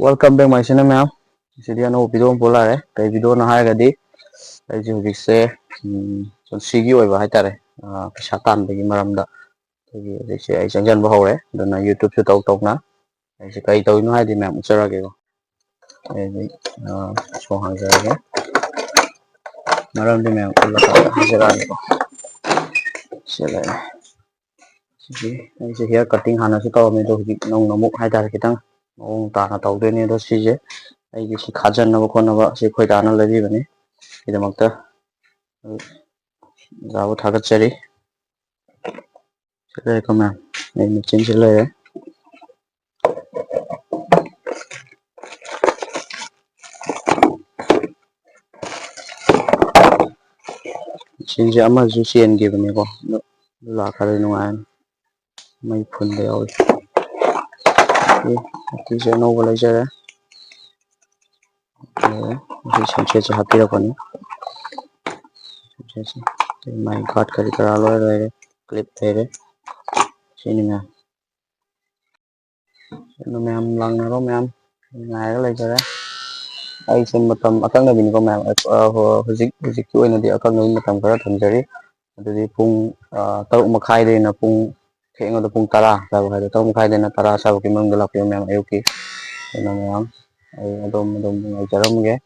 Welcome back my channel ma'am. Sidi ano video po lare. Kay video na haragadi ay hujikse sigi oiba haitare. Pesa tanbagi maramda. Kay se ay changjan ba hore. Dana YouTube su tok na. Ay se kai tawino haidi ma'am usarage ko. Ay so hangjare. Maramdi ma'am ulla hangjare ko. Sila. Sigi ay se hair cutting hana su taw me do hujik nong namuk haitare kitang. ताना तौदोनी दो सिजे आइगे सि खाजननबो खोनबो सि खोइदाना लरिबनि इदमक्ता जाबो थागतचरी सेले कमा नै मिचिन सेले सिंजे अमा जु सेन गिबनि को ला खारे नुआन मै फुनदे आउ This is no laser. This happy upon my god curricular clip there. Cinema. Ma'am lang na ma'am. Ngay laser. Ay sin matam akang na biniko ma'am hujik ko na di akang na matam kara thanjari. Adudi pung taruk makai din na pung kaya nga pung tara sabi ka ito mukha din na tara sabi ko mong galap yung mga ayuki yun na ma'am ay adom ay jaram ge